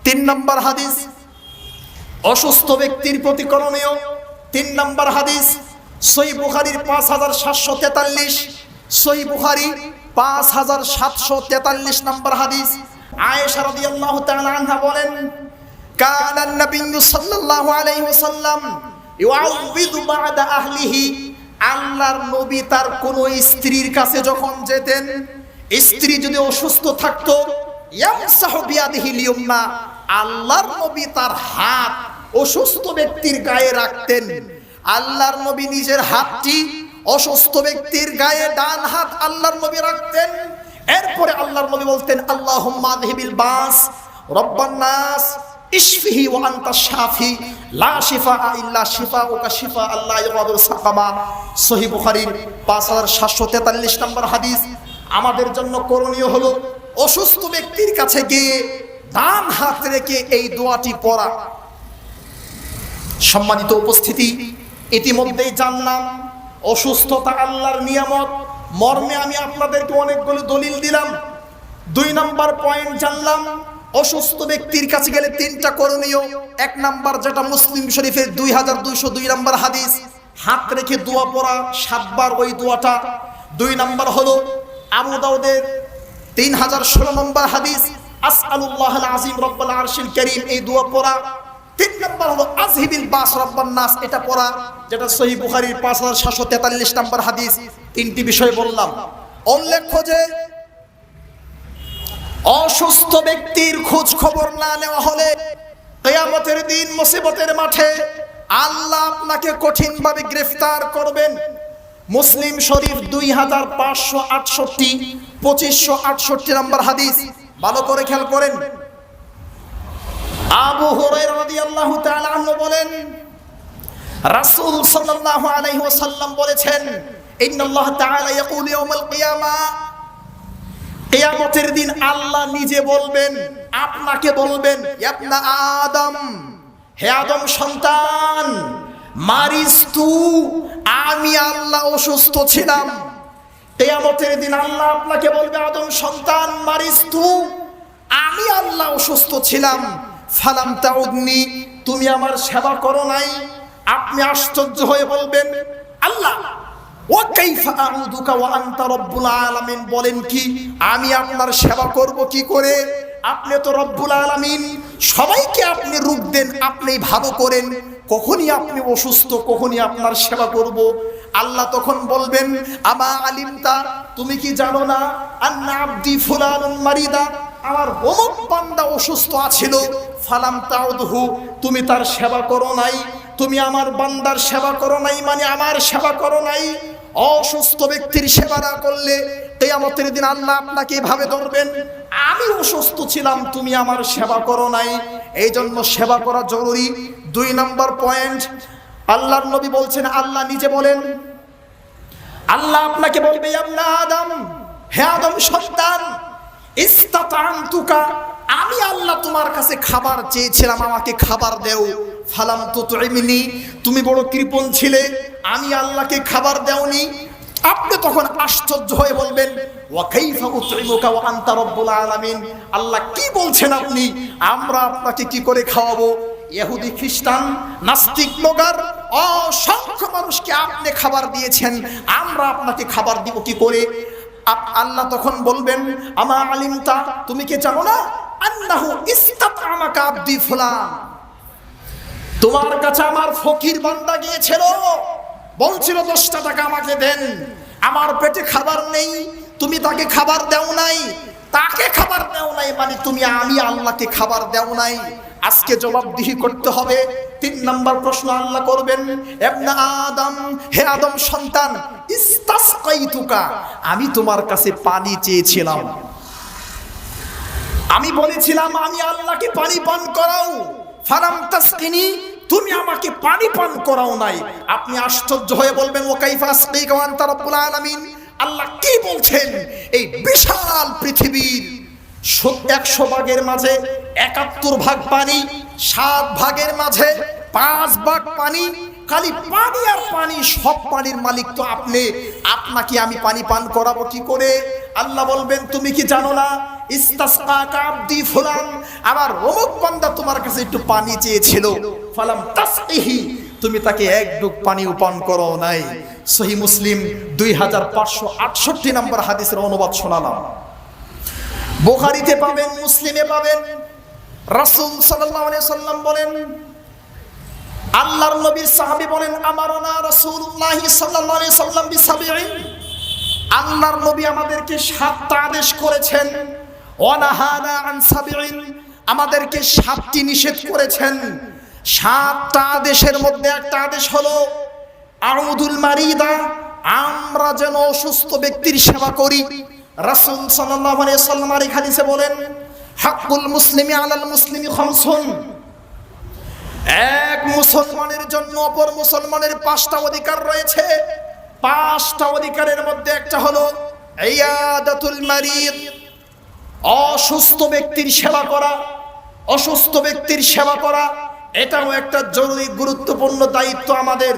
তিন নম্বর হাদিস অসুস্থ ব্যক্তির প্রতি করণীয়। তিন নম্বর হাদিস সহিহ বুখারীর 5743, সহিহ বুখারী 5743 নম্বর হাদিস। আয়েশা রাদিয়াল্লাহু তাআলা আনহা বলেন, কানা নবিয়্যু সাল্লাল্লাহু আলাইহি ওয়াসাল্লাম ইউআউযিযু বা'দা আহলিহি, আল্লাহর নবী তার কোন স্ত্রীর কাছে যখন যেতেন, স্ত্রী যদি অসুস্থ থাকতো, ইয়ামসাহু বিয়াদিহিল ইয়ুমনা, আল্লাহর নবী তার হাত অসুস্থ ব্যক্তির গায়ে রাখতেন। আল্লাহর নবী নিজের হাতটি অসুস্থ ব্যক্তির গায়ে, ডান হাত আল্লাহর নবী রাখতেন। এরপরে আল্লাহর নবী বলতেন, আল্লাহুম্মা আযহিবিল বাস রব্বান নাস ইশফিহি ওয়া আনতা শাফি লা শিফাআ ইল্লা শিফাউকা শিফা আল্লা ইউগাদিরু সাকামা। সহিহ বুখারীর 5743 নম্বর হাদিস। আমাদের জন্য করণীয় হলো অসুস্থ ব্যক্তির কাছে গিয়ে ডান হাত রেখে এই দোয়াটি পড়া। সম্মানিত উপস্থিতি, ইতিমধ্যেই জানলাম অসুস্থতা আল্লাহর নিয়ামত মর্মে আমি আপনাদেরকে অনেকগুলো দলিল দিলাম। দুই নাম্বার পয়েন্ট জানলাম অসুস্থ ব্যক্তির কাছে গেলে তিনটা করণীয়। এক নাম্বার যেটা মুসলিম শরীফের 2202 নম্বর হাদিস, হাত রেখে দোয়া পড়া 7 বার ওই দোয়াটা। দুই নাম্বার হলো আবু দাউদের 3016 নম্বর হাদিস, আসআলুল্লাহাল আযীম রব্বুল আরশিল কারীম, এই দোয়া পড়া। তিন নাম্বার হলো আযহিবিল বাস রব্বান নাস, এটা পড়া, যেটা সহিহ বুখারীর 5743 নম্বর হাদিস। তিনটি বিষয় বললাম। উল্লেখ্য যে অসুস্থ ব্যক্তির খোঁজ খবর না নেওয়া হলে কিয়ামতের দিন মুসিবতের মাঠে আল্লাহ আপনাকে কঠিনভাবে গ্রেফতার করবেন। মুসলিম শরীফ 2568, 2568 নম্বর হাদিস। ভালো করে খেয়াল করেন। আবু হুরায়রা রাদিয়াল্লাহু তাআলা আনহু বলেন, রাসূল সাল্লাল্লাহু আলাইহি ওয়াসাল্লাম বলেছেন, ইন্নাল্লাহ তাআলা ইয়াকুলু ইয়াউমাল কিয়ামা, কিয়ামতের দিন আল্লাহ নিজে বলবেন, আপনাকে বলবেন, ইবনা আদম, হে আদম সন্তান, মারিস্তু, আমি আল্লাহ অসুস্থ ছিলাম। কিয়ামতের দিন আল্লাহ আপনাকে বলবে, আদম সন্তান, মারিস্তু, আমি আল্লাহ অসুস্থ ছিলাম। ফালাম তাউদনি, তুমি আমার সেবা করো নাই। আপনি আশ্চর্য হয়ে বলবেন, আল্লাহ ওয়া কাইফা আউদুকা ওয়া আনতা রব্বুল আলামিন, বলেন কি আমি আপনার সেবা করব কি করে? আপনি তো রব্বুল আলামিন, সবাইকে আপনি রূপ দেন, আপনি ভালো করেন, কখনই আপনি অসুস্থ, কখনই আপনার সেবা করব। আল্লাহ তখন বলবেন, আমা আলিমতা, তুমি কি জানো না, আন্না আবদি ফুলানুন মারিদা, আমার অমুক বান্দা অসুস্থ আছিল, ফালাম তাউদহু, তুমি তার সেবা করো নাই। তুমি আমার বান্দার সেবা করো নাই মানে আমার সেবা করো নাই। অসুস্থ ব্যক্তির সেবা না করলে কিয়ামতের দিন আল্লাহ আপনাকে এভাবে ধরবেন, আমি অসুস্থ ছিলাম, তুমি আমার সেবা করো নাই। এই জন্য সেবা করা জরুরি। দুই নম্বর পয়েন্ট, আল্লাহর নবী বলছেন, আল্লাহ নিজে বলেন, আল্লাহ আপনাকে বলবে, ইবনা আদম, হে আদম সন্তান, ইস্তাতামতুকা, আমি আল্লাহ তোমার কাছে খাবার চেয়েছিলাম, আমাকে খাবার দেও। ফালাম তুতইমিনি, তুমি বড় কৃপণ ছিলে, আমি আল্লাহকে খাবার দেওনি। আপনি তখন আশ্চর্য হয়ে বলবেন, ওয়া কাইফা উতইমুকা ওয়া আনতা রব্বুল আলামিন, আল্লাহ কি বলছেন আপনি, আমরা আপনাকে কি করে খাওয়াবো? ইহুদি খ্রিস্টান নাস্তিক লোগার অসংখ্য মানুষকে আপনি খাবার দিয়েছেন, আমরা আপনাকে খাবার দিব কি করে? আল্লাহ তখন বলবেন, আমা আলিমতা, তুমি কি জানো না, আন্নাহু ইস্তাতআমাকা আবদি ফুলান, তোমার কাছে আমার ফকির বান্দা গিয়েছিল, বলছিল 10টা টাকা আমাকে দেন, আমার পেটে খাবার নেই, তুমি তাকে খাবার দাও নাই। তাকে খাবার দাও নাই মানে তুমি আমি আল্লাহকে খাবার দাও নাই। আজকে জবাবদিহি করতে হবে। 3 নম্বর প্রশ্ন আল্লাহ করবেন, ইবনা আদম, হে আদম সন্তান, ইস্তাসকাইতুকা, আমি তোমার কাছে পানি চেয়েছিলাম, আমি বলেছিলাম আমি আল্লাহকে পানি পান করাও, ফালাম তাসকিনি, তুমি আমাকে পানি পান করাও নাই। আপনি আশ্চর্য হয়ে বলবেন, ওয়া কাইফা আসকিকা ওয়া আনতা রব্বুল আলামিন, আল্লাহ কি বলছেন? এই বিশাল পৃথিবীর 100 ভাগের মাঝে 71 ভাগ পানি, 7 ভাগের মাঝে 5 ভাগ পানি, খালি পানি আর পানি, সব পানির মালিক তো আপনি, আপনাকে আমি পানি পান করাবো কি করে? আল্লাহ বলবেন, তুমি কি জানো না ইস্তাসকাকা আবদি ফুলান, আমার অমুক বান্দা তোমার কাছে একটু পানি চেয়েছিল, ফালাম তাসকিহি, তুমি তাকে এক ডুব পানি পান করো নাই। সহিহ মুসলিম 2568 নম্বর হাদিসের অনুবাদ শোনালাম। বুখারীতে পাবেন, মুসলিমে পাবেন। রাসূল সাল্লাল্লাহু আলাইহি সাল্লাম বলেন, আল্লাহর নবীর সাহাবী বলেন, আমারনা রাসূলুল্লাহ সাল্লাল্লাহু আলাইহি সাল্লাম বিসাবঈন, আল্লাহর নবী আমাদেরকে 7টা আদেশ করেছেন, ওয়ানাহানা আন সাবঈন, আমাদেরকে 7টি নিষেধ করেছেন। 7টা আদেশের মধ্যে একটা আদেশ হলো আউদুল মারিদা, আমরা যেন অসুস্থ ব্যক্তির সেবা করি। রাসূল সাল্লাল্লাহু আলাইহি সাল্লাম এই হাদিসে বলেন, হাক্কুল মুসলিমি আলাল মুসলিমি খামসুন, এক মুসলমানের জন্য অপর মুসলমানের 5টা অধিকার রয়েছে। 5টা অধিকারের মধ্যে একটা হলো ইয়াদাতুল মারিদ, অসুস্থ ব্যক্তির সেবা করা। অসুস্থ ব্যক্তির সেবা করা এটাও একটা জরুরি গুরুত্বপূর্ণ দায়িত্ব আমাদের।